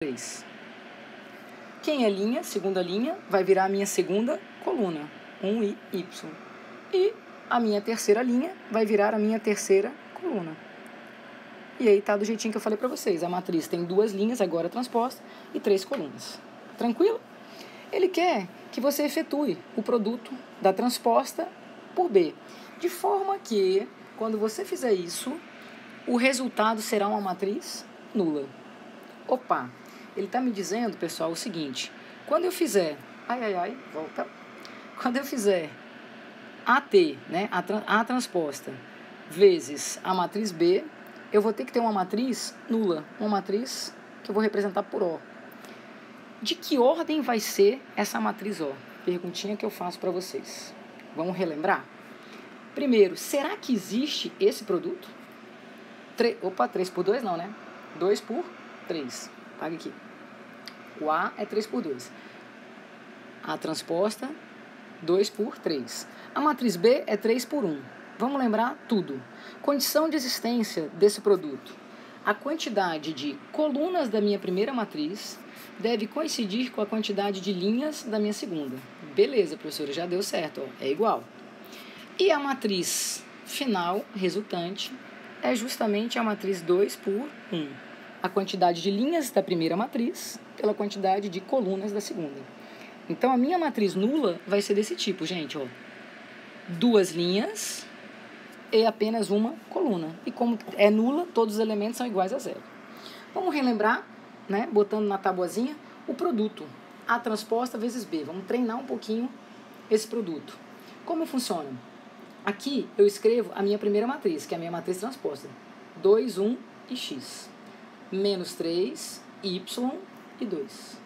3. Quem é linha, segunda linha, vai virar a minha segunda coluna, 1 e Y. E a minha terceira linha vai virar a minha terceira coluna. E aí tá do jeitinho que eu falei para vocês. A matriz tem 2 linhas, agora transposta, e 3 colunas. Tranquilo? Ele quer que você efetue o produto da transposta por B. De forma que, quando você fizer isso, o resultado será uma matriz nula. Opa! Ele está me dizendo, pessoal, o seguinte. Quando eu fizer... volta. Quando eu fizer AT, né, a transposta, vezes a matriz B, eu vou ter que ter uma matriz nula. Uma matriz que eu vou representar por O. De que ordem vai ser essa matriz O? Perguntinha que eu faço para vocês. Vamos relembrar? Primeiro, será que existe esse produto? 3 por 2 não, né? 2 por 3. Paga aqui. O A é 3 por 2. A transposta, 2 por 3. A matriz B é 3 por 1. Vamos lembrar tudo. Condição de existência desse produto. A quantidade de colunas da minha primeira matriz deve coincidir com a quantidade de linhas da minha segunda. Beleza, professora, já deu certo, ó, é igual. E a matriz final, resultante, é justamente a matriz 2 por 1. A quantidade de linhas da primeira matriz pela quantidade de colunas da segunda. Então, a minha matriz nula vai ser desse tipo, gente, ó. 2 linhas e apenas uma coluna. E como é nula, todos os elementos são iguais a zero. Vamos relembrar, né, botando na tabuazinha, o produto. A transposta vezes B. Vamos treinar um pouquinho esse produto. Como funciona? Aqui eu escrevo a minha primeira matriz, que é a minha matriz transposta. 2, 1 e X. Menos 3, Y e 2.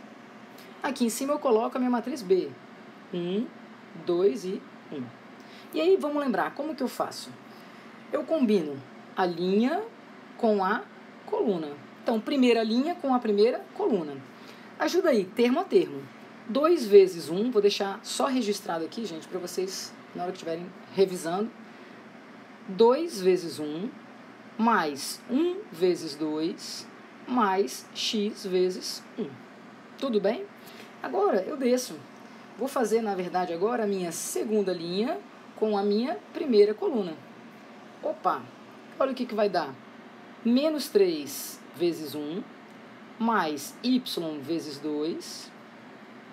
Aqui em cima eu coloco a minha matriz B. 1, 2 e 1. E aí vamos lembrar, como que eu faço? Eu combino a linha com a coluna. Então, primeira linha com a primeira coluna. Ajuda aí, termo a termo. 2 vezes 1, vou deixar só registrado aqui, gente, para vocês, na hora que estiverem revisando. 2 vezes 1, mais 1 vezes 2, mais X vezes 1. Tudo bem? Agora eu desço. Vou fazer, na verdade, agora a minha segunda linha com a minha primeira coluna. Opa! Olha o que vai dar. Menos 3 vezes 1, mais Y vezes 2,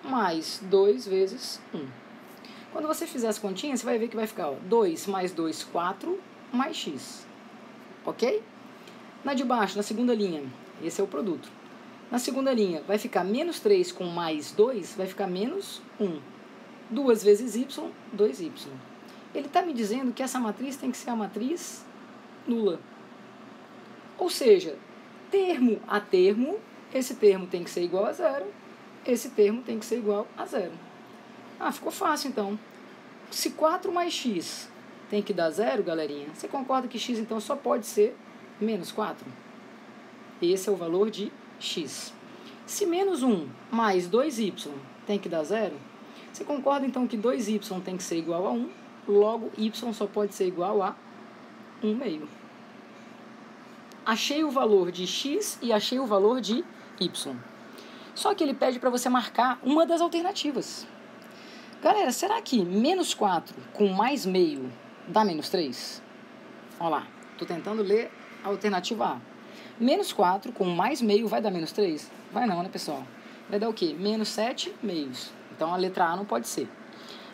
mais 2 vezes 1. Quando você fizer as continhas, você vai ver que vai ficar, ó, 2 mais 2, 4, mais X. Ok? Na de baixo, na segunda linha, esse é o produto. Na segunda linha, vai ficar menos 3 com mais 2, vai ficar menos 1. 2 vezes Y, 2Y. Ele está me dizendo que essa matriz tem que ser a matriz nula. Ou seja, termo a termo, esse termo tem que ser igual a zero, esse termo tem que ser igual a zero. Ah, ficou fácil então. Se 4 mais X tem que dar zero, galerinha, você concorda que X então só pode ser menos 4? Esse é o valor de X. Se menos 1 mais 2Y tem que dar zero, você concorda então que 2Y tem que ser igual a 1, logo Y só pode ser igual a 1 meio. Achei o valor de X e achei o valor de Y. Só que ele pede para você marcar uma das alternativas. Galera, será que menos 4 com mais meio dá menos 3? Olha lá, estou tentando ler a alternativa A. Menos 4 com mais meio vai dar menos 3? Vai não, né, pessoal? Vai dar o quê? Menos 7 meios. Então, a letra A não pode ser.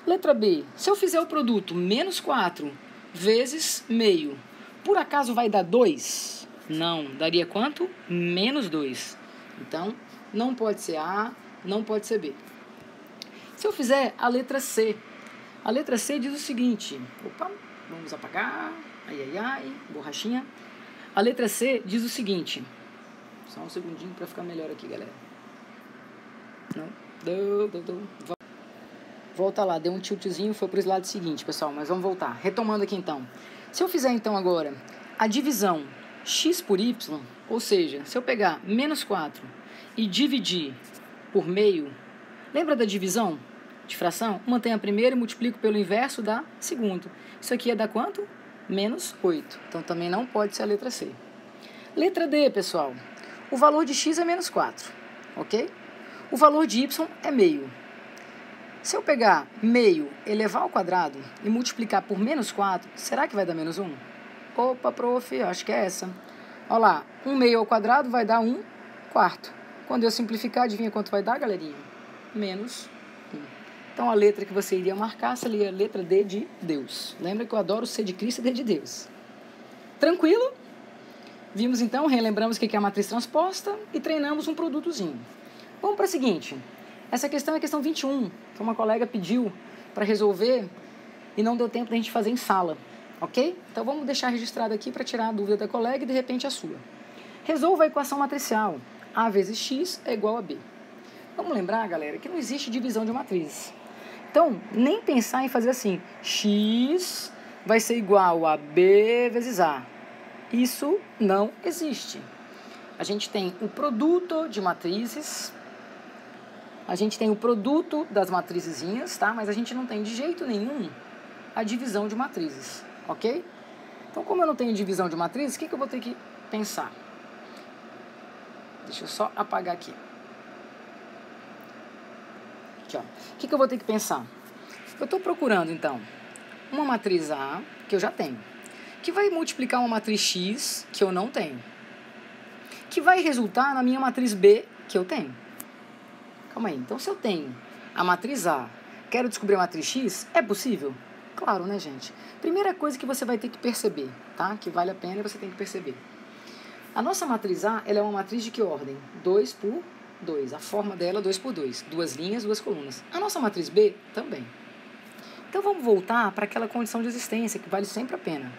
Letra B. Se eu fizer o produto menos 4 vezes meio, por acaso vai dar 2? Não. Daria quanto? Menos 2. Então, não pode ser A, não pode ser B. Se eu fizer a letra C, a letra C diz o seguinte. Opa, vamos apagar. Borrachinha. A letra C diz o seguinte. Só um segundinho para ficar melhor aqui, galera. Não. Volta lá, deu um tiltzinho, foi para o slide seguinte, pessoal, mas vamos voltar. Retomando aqui então. Se eu fizer então agora a divisão x por y, ou seja, se eu pegar menos 4 e dividir por meio, lembra da divisão de fração? Mantenho a primeira e multiplico pelo inverso da segunda. Isso aqui ia dar quanto? Menos 8. Então também não pode ser a letra C. Letra D, pessoal. O valor de x é menos 4. ok? O valor de y é meio. Se eu pegar meio, elevar ao quadrado e multiplicar por menos 4, será que vai dar menos 1? Opa, prof, acho que é essa. Olha lá, 1 meio ao quadrado vai dar 1 quarto. Quando eu simplificar, adivinha quanto vai dar, galerinha? Menos 1. Então, a letra que você iria marcar seria a letra D de Deus. Lembra que eu adoro C de Cristo e D de Deus. Tranquilo? Vimos então, relembramos o que é a matriz transposta e treinamos um produtozinho. Vamos para a seguinte. Essa questão é a questão 21, que uma colega pediu para resolver e não deu tempo da gente fazer em sala, ok? Então vamos deixar registrado aqui para tirar a dúvida da colega e de repente a sua. Resolva a equação matricial. A vezes x é igual a b. Vamos lembrar, galera, que não existe divisão de matrizes. Então, nem pensar em fazer assim, x vai ser igual a b vezes a. Isso não existe. A gente tem o produto de matrizes, a gente tem o produto das matrizezinhas, tá? Mas a gente não tem de jeito nenhum a divisão de matrizes, ok? Então, como eu não tenho divisão de matrizes, o que eu vou ter que pensar? Deixa eu só apagar aqui. Aqui, ó. O que eu vou ter que pensar? Eu estou procurando, então, uma matriz A, que eu já tenho, que vai multiplicar uma matriz X, que eu não tenho, que vai resultar na minha matriz B, que eu tenho. Calma aí. Então, se eu tenho a matriz A, quero descobrir a matriz X, é possível? Claro, né, gente? Primeira coisa que você vai ter que perceber, tá? Que vale a pena e você tem que perceber. A nossa matriz A, ela é uma matriz de que ordem? 2 por 2. A forma dela é 2 por 2. 2 linhas, 2 colunas. A nossa matriz B também. Então, vamos voltar para aquela condição de existência, que vale sempre a pena.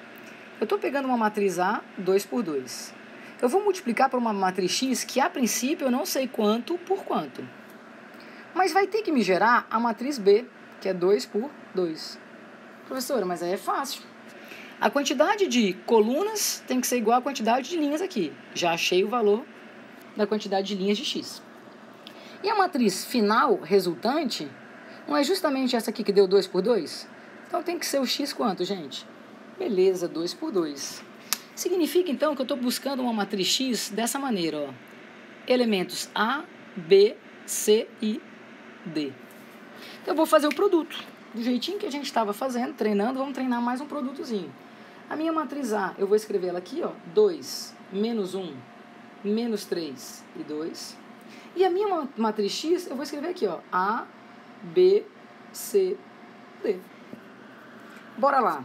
Eu estou pegando uma matriz A, 2 por 2. Eu vou multiplicar por uma matriz X, que a princípio eu não sei quanto por quanto. Mas vai ter que me gerar a matriz B, que é 2 por 2. Professora, mas aí é fácil. A quantidade de colunas tem que ser igual à quantidade de linhas aqui. Já achei o valor da quantidade de linhas de x. E a matriz final resultante não é justamente essa aqui que deu 2 por 2? Então tem que ser o x quanto, gente? Beleza, 2 por 2. Significa, então, que eu estou buscando uma matriz x dessa maneira, ó. Elementos A, B, C e D. Então, eu vou fazer o produto. Do jeitinho que a gente estava fazendo, treinando, vamos treinar mais um produtozinho. A minha matriz A, eu vou escrever ela aqui, ó, 2, menos 1, menos 3 e 2. E a minha matriz X, eu vou escrever aqui, ó, A, B, C, D. Bora lá.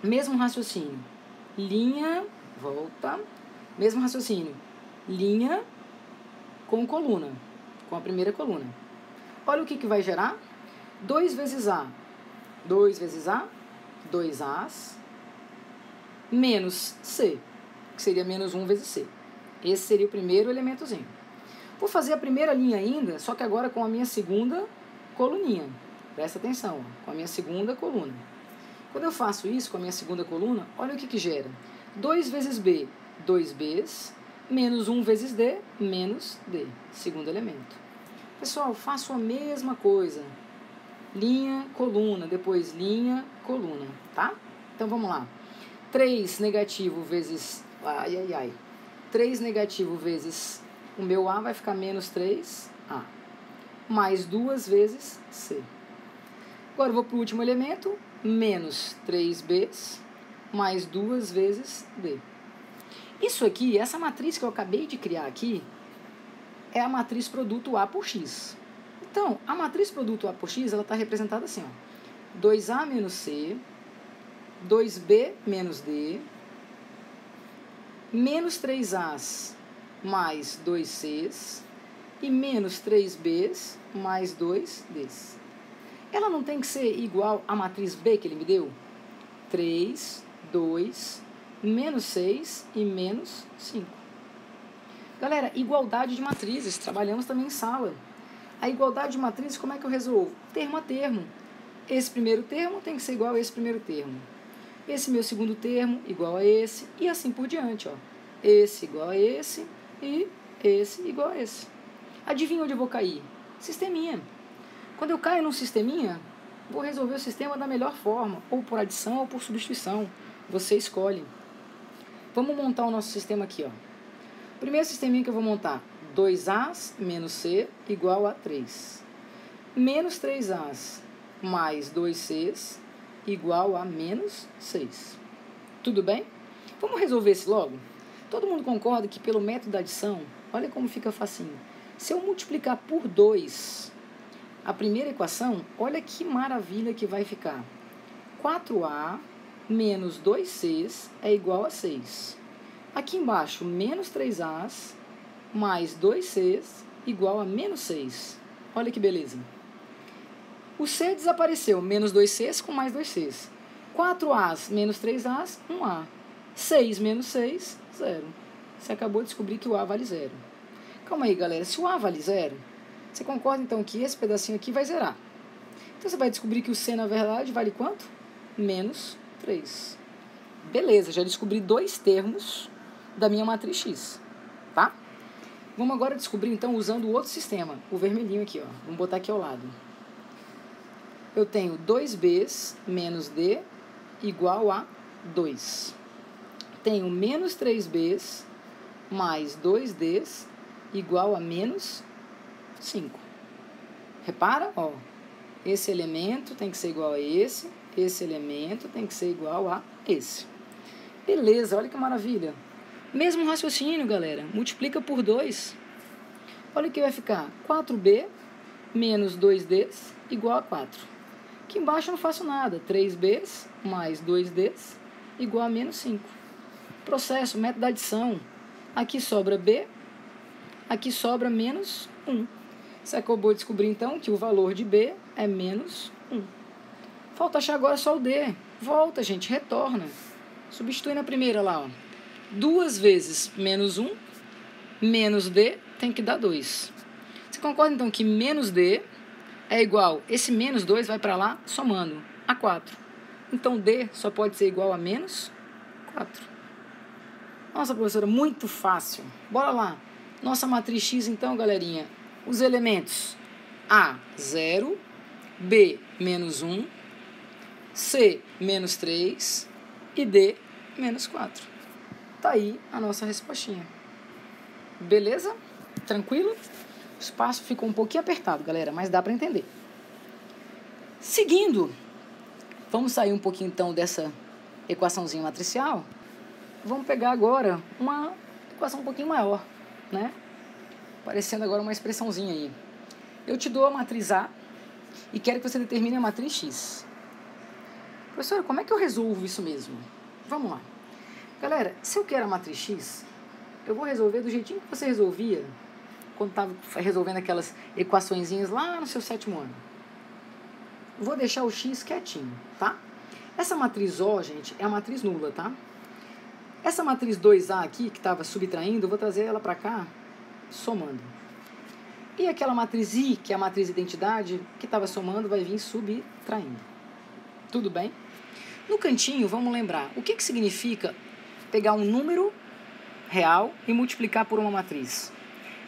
Mesmo raciocínio. Linha, volta. Mesmo raciocínio. Linha com coluna, com a primeira coluna. Olha o que vai gerar. 2 vezes A. 2 vezes A, 2 As, menos C, que seria menos 1 vezes C. Esse seria o primeiro elementozinho. Vou fazer a primeira linha ainda, só que agora com a minha segunda coluninha. Presta atenção, ó, com a minha segunda coluna. Quando eu faço isso com a minha segunda coluna, olha o que gera. 2 vezes B, 2Bs, menos 1 vezes D, menos D, segundo elemento. Pessoal, faço a mesma coisa. Linha, coluna, depois linha, coluna, tá? Então, vamos lá. 3 negativo vezes... 3 negativo vezes o meu A vai ficar menos 3A. Mais 2 vezes C. Agora, eu vou para o último elemento. Menos 3Bs mais 2 vezes D. Isso aqui, essa matriz que eu acabei de criar aqui, é a matriz produto A por X. Então, a matriz produto A por X, ela está representada assim, ó. 2A menos C, 2B menos D, menos 3As mais 2Cs e menos 3Bs mais 2Ds. Ela não tem que ser igual à matriz B que ele me deu? 3, 2, menos 6 e menos 5. Galera, igualdade de matrizes, trabalhamos também em sala. A igualdade de matrizes, como é que eu resolvo? Termo a termo. Esse primeiro termo tem que ser igual a esse primeiro termo. Esse meu segundo termo igual a esse, e assim por diante, ó. Esse igual a esse e esse igual a esse. Adivinha onde eu vou cair? Sisteminha. Quando eu caio num sisteminha, vou resolver o sistema da melhor forma, ou por adição ou por substituição. Você escolhe. Vamos montar o nosso sistema aqui, ó. Primeiro sisteminha que eu vou montar, 2As menos C igual a 3. Menos 3As mais 2Cs igual a menos 6. Tudo bem? Vamos resolver isso logo? Todo mundo concorda que pelo método da adição, olha como fica facinho. Se eu multiplicar por 2 a primeira equação, olha que maravilha que vai ficar. 4A menos 2Cs é igual a 6. Aqui embaixo, menos 3As mais 2Cs igual a menos 6. Olha que beleza. O C desapareceu, menos 2Cs com mais 2Cs. 4As menos 3As, 1A. 6 menos 6, 0. Você acabou de descobrir que o A vale 0. Calma aí, galera. Se o A vale 0, você concorda então que esse pedacinho aqui vai zerar. Então você vai descobrir que o C, na verdade, vale quanto? Menos 3. Beleza, já descobri 2 termos da minha matriz X, tá? Vamos agora descobrir, então, usando o outro sistema, o vermelhinho aqui, ó. Vamos botar aqui ao lado. Eu tenho 2Bs menos D igual a 2. Tenho menos 3Bs mais 2Ds igual a menos 5. Repara, ó. Esse elemento tem que ser igual a esse elemento tem que ser igual a esse. Beleza, olha que maravilha. Mesmo raciocínio, galera. Multiplica por 2. Olha o que vai ficar. 4B menos 2Ds igual a 4. Aqui embaixo eu não faço nada. 3Bs mais 2Ds igual a menos 5. Processo, método da adição. Aqui sobra B, aqui sobra menos 1. Você acabou de descobrir, então, que o valor de B é menos 1. Falta achar agora só o D. Volta, gente, retorna. Substitui na primeira lá, ó. 2 vezes menos 1, menos D, tem que dar 2. Você concorda, então, que menos D é igual, esse menos 2 vai para lá, somando, a 4. Então, D só pode ser igual a menos 4. Nossa, professora, muito fácil. Bora lá. Nossa matriz X, então, galerinha, os elementos A, 0, B, menos 1, C, menos 3 e D, menos 4. Tá aí a nossa respostinha. Beleza? Tranquilo? O espaço ficou um pouquinho apertado, galera, mas dá para entender. Seguindo, vamos sair um pouquinho, então, dessa equaçãozinha matricial. Vamos pegar agora uma equação um pouquinho maior, né? Aparecendo agora uma expressãozinha aí. Eu te dou a matriz A e quero que você determine a matriz X. Professora, como é que eu resolvo isso mesmo? Vamos lá. Galera, se eu quero a matriz X, eu vou resolver do jeitinho que você resolvia quando estava resolvendo aquelas equaçõezinhas lá no seu 7º ano. Vou deixar o X quietinho, tá? Essa matriz O, gente, é a matriz nula, tá? Essa matriz 2A aqui, que estava subtraindo, eu vou trazer ela para cá, somando. E aquela matriz I, que é a matriz identidade, que estava somando, vai vir subtraindo. Tudo bem? No cantinho, vamos lembrar, o que significa pegar um número real e multiplicar por uma matriz?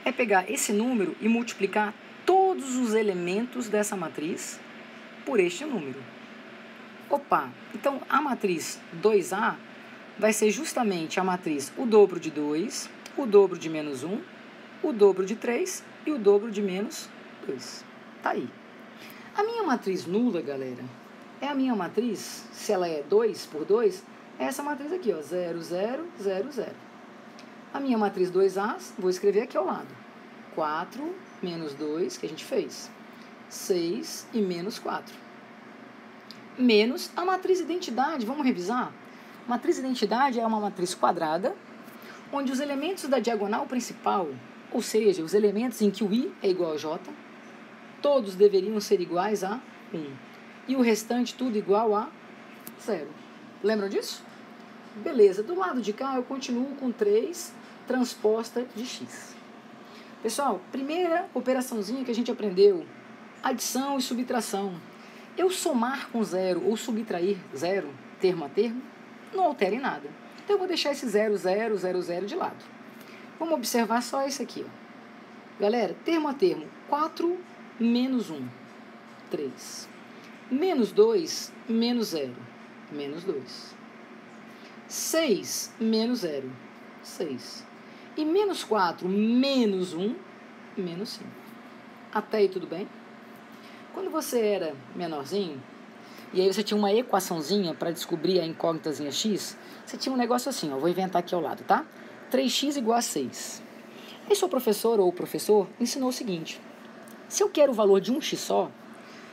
É pegar esse número e multiplicar todos os elementos dessa matriz por este número. Opa, então a matriz 2A vai ser justamente a matriz o dobro de 2, o dobro de menos 1, o dobro de 3 e o dobro de menos 2. Tá aí. A minha matriz nula, galera, é a minha matriz, se ela é 2 por 2, é essa matriz aqui, ó, 0, 0, 0, 0. A minha matriz 2A, vou escrever aqui ao lado. 4 menos 2, que a gente fez. 6 e menos 4. Menos a matriz identidade, vamos revisar? Matriz identidade é uma matriz quadrada, onde os elementos da diagonal principal, ou seja, os elementos em que o I é igual a J, todos deveriam ser iguais a 1. E o restante tudo igual a 0. Lembram disso? Beleza, do lado de cá eu continuo com 3 transposta de x. Pessoal, primeira operaçãozinha que a gente aprendeu, adição e subtração. Eu somar com 0 ou subtrair 0, termo a termo, não altera em nada. Então eu vou deixar esse 0, 0, 0, 0 de lado. Vamos observar só esse aqui, ó. Galera, termo a termo, 4 menos 1, 3. Menos 2, menos 0, menos 2. 6 menos 0, 6. E menos 4 menos 1, menos 5. Até aí tudo bem? Quando você era menorzinho, e aí você tinha uma equaçãozinha para descobrir a incógnitazinha x, você tinha um negócio assim, ó, vou inventar aqui ao lado, tá? 3x igual a 6. Aí sua professora ou o professor ensinou o seguinte: se eu quero o valor de um x só,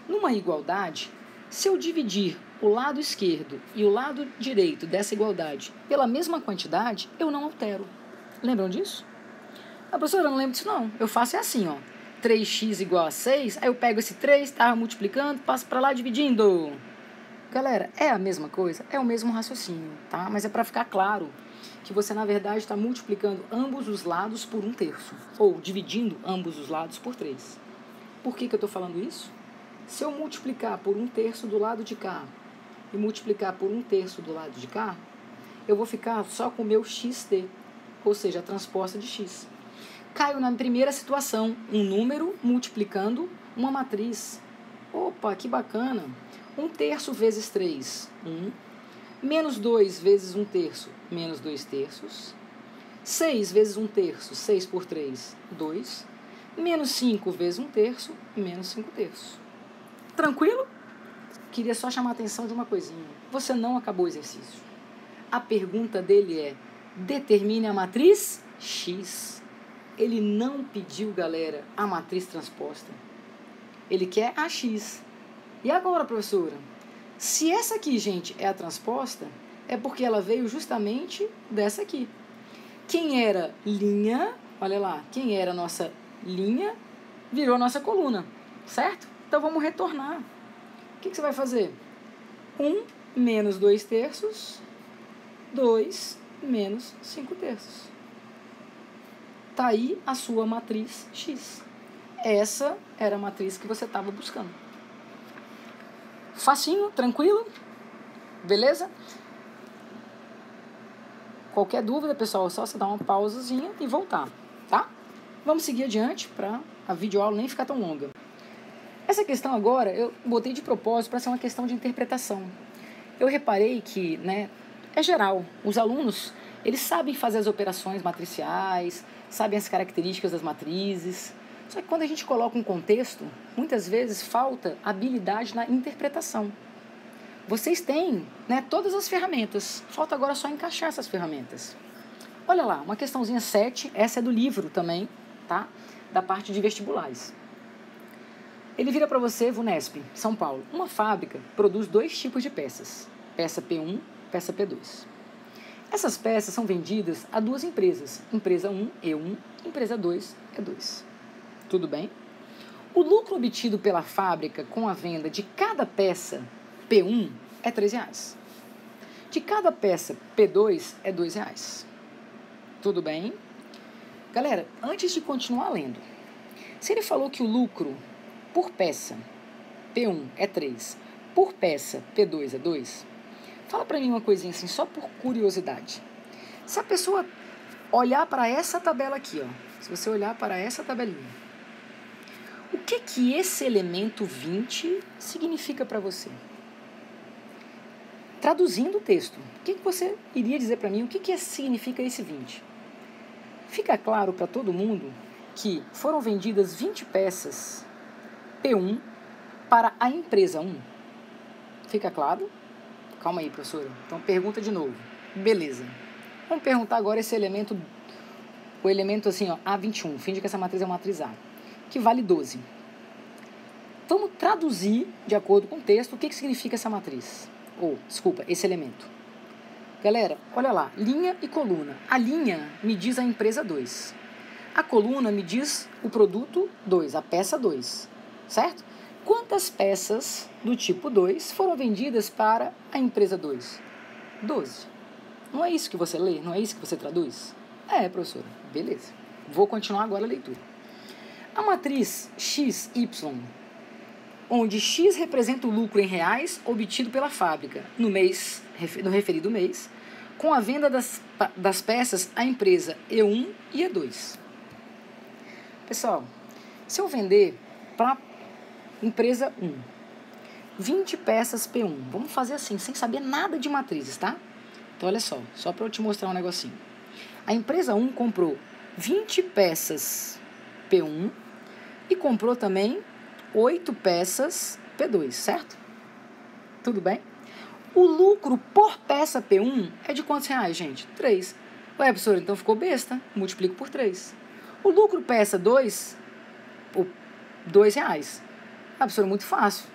numa igualdade, se eu dividir o lado esquerdo e o lado direito dessa igualdade pela mesma quantidade, eu não altero. Lembram disso? A professora, não lembro disso não. Eu faço assim, ó. 3x igual a 6, aí eu pego esse 3, tá multiplicando, passo para lá dividindo. Galera, é a mesma coisa? É o mesmo raciocínio, tá? Mas é para ficar claro que você, na verdade, está multiplicando ambos os lados por 1/3, ou dividindo ambos os lados por 3. Por que eu estou falando isso? Se eu multiplicar por 1/3 do lado de cá e multiplicar por 1/3 do lado de cá, eu vou ficar só com o meu xt, ou seja, a transposta de x. Caio na primeira situação, um número multiplicando uma matriz. Opa, que bacana! 1/3 vezes 3, 1. Menos 2 vezes 1/3, menos 2/3. 6 vezes 1/3, 6 por 3, 2. Menos 5 vezes 1/3, menos 5/3. Tranquilo? Queria só chamar a atenção de uma coisinha. Você não acabou o exercício. A pergunta dele é: determine a matriz X. Ele não pediu, galera, a matriz transposta. Ele quer a X. E agora, professora? Se essa aqui, gente, é a transposta, é porque ela veio justamente dessa aqui. Quem era linha, olha lá, quem era a nossa linha, virou a nossa coluna, certo? Então, vamos retornar. O que você vai fazer? 1 menos 2/3, 2 menos 5/3. Tá aí a sua matriz X. Essa era a matriz que você estava buscando. Facinho, tranquilo? Beleza? Qualquer dúvida, pessoal, é só você dar uma pausazinha e voltar, tá? Vamos seguir adiante para a videoaula nem ficar tão longa. Essa questão agora eu botei de propósito para ser uma questão de interpretação. Eu reparei que, é geral, os alunos, eles sabem fazer as operações matriciais, sabem as características das matrizes. Só que quando a gente coloca um contexto, muitas vezes falta habilidade na interpretação. Vocês têm, todas as ferramentas, falta agora só encaixar essas ferramentas. Olha lá, uma questãozinha 7, essa é do livro também, tá? Da parte de vestibulares. Ele vira para você, VUNESP, São Paulo. Uma fábrica produz 2 tipos de peças, peça P1, peça P2. Essas peças são vendidas a 2 empresas, empresa 1, E1, empresa 2, E2. Tudo bem? O lucro obtido pela fábrica com a venda de cada peça P1 é R$3. De cada peça P2 é R$2. Tudo bem? Galera, antes de continuar lendo, se ele falou que o lucro por peça P1 é 3, por peça P2 é 2, fala pra mim uma coisinha assim, só por curiosidade. Se a pessoa olhar para essa tabela aqui, ó, se você olhar para essa tabelinha, o que esse elemento 20 significa para você? Traduzindo o texto, o que você iria dizer para mim? O que significa esse 20? Fica claro para todo mundo que foram vendidas 20 peças P1 para a empresa 1. Fica claro? Calma aí, professora. Então, pergunta de novo. Beleza. Vamos perguntar agora esse elemento, o elemento assim, ó, A21. Finge que essa matriz é uma matriz A, que vale 12. Vamos traduzir, de acordo com o texto, o que significa essa matriz. Esse elemento. Galera, olha lá, linha e coluna. A linha me diz a empresa 2. A coluna me diz o produto 2, a peça 2. Certo? Quantas peças do tipo 2 foram vendidas para a empresa 2? 12. Não é isso que você lê? Não é isso que você traduz? É, professora. Beleza. Vou continuar agora a leitura. A matriz XY, onde X representa o lucro em reais obtido pela fábrica no referido mês, com a venda das peças à empresa E1 e E2. Pessoal, se eu vender para empresa 1, 20 peças P1, vamos fazer assim, sem saber nada de matrizes, tá? Então, olha só para eu te mostrar um negocinho. A empresa 1 comprou 20 peças P1 e comprou também 8 peças P2, certo? Tudo bem? O lucro por peça P1 é de quantos reais, gente? 3. Ué, professor, então ficou besta. Multiplico por 3. O lucro peça 2, R$2. Ah, professor, muito fácil.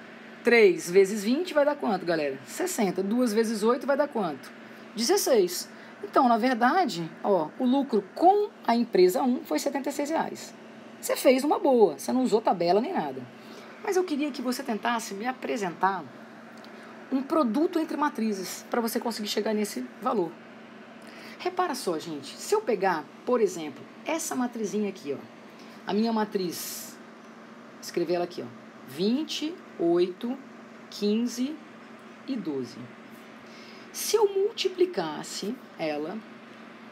3 vezes 20 vai dar quanto, galera? 60. 2 vezes 8 vai dar quanto? 16. Então, na verdade, o lucro com a empresa 1 foi R$76. Você fez uma boa, você não usou tabela nem nada. Mas eu queria que você tentasse me apresentar um produto entre matrizes para você conseguir chegar nesse valor. Repara só, gente, se eu pegar, por exemplo, essa matrizinha aqui, a minha matriz, escrever ela aqui, 20, 8, 15 e 12. Se eu multiplicasse ela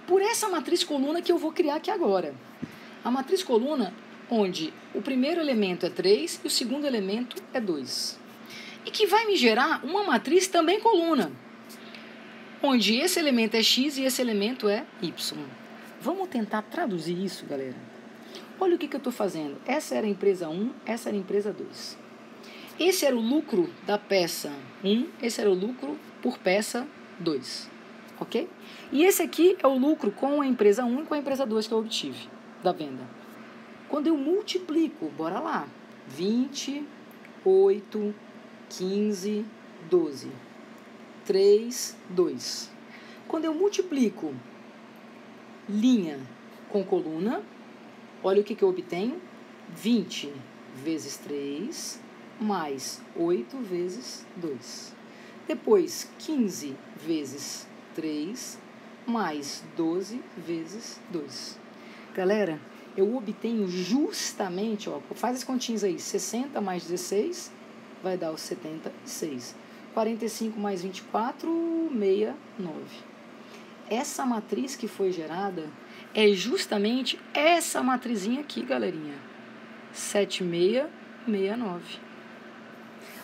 por essa matriz coluna que eu vou criar aqui agora, a matriz coluna onde o primeiro elemento é 3 e o segundo elemento é 2, e que vai me gerar uma matriz também coluna, onde esse elemento é x e esse elemento é y. Vamos tentar traduzir isso, galera. Olha o que eu estou fazendo. Essa era a empresa 1, essa era a empresa 2. Esse era o lucro da peça 1, esse era o lucro por peça 2. Ok? E esse aqui é o lucro com a empresa 1 e com a empresa 2 que eu obtive da venda. Quando eu multiplico, bora lá, 20, 8, 15, 12, 3, 2. Quando eu multiplico linha com coluna, olha o que eu obtenho. 20 vezes 3 mais 8 vezes 2. Depois, 15 vezes 3 mais 12 vezes 2. Galera, eu obtenho justamente, faz as continhas aí, 60 mais 16 vai dar os 76. 45 mais 24, 69. Essa matriz que foi gerada é justamente essa matrizinha aqui, galerinha. 7669.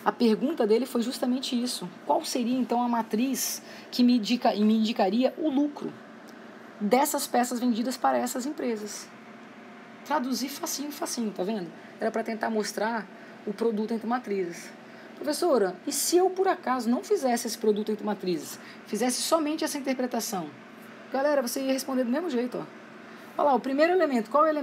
A pergunta dele foi justamente isso. Qual seria, então, a matriz que me indicaria o lucro dessas peças vendidas para essas empresas? Traduzir facinho, facinho, tá vendo? Era para tentar mostrar o produto entre matrizes. Professora, e se eu, por acaso, não fizesse esse produto entre matrizes, fizesse somente essa interpretação? Galera, você ia responder do mesmo jeito, Olha lá, o primeiro elemento, qual é o elemento?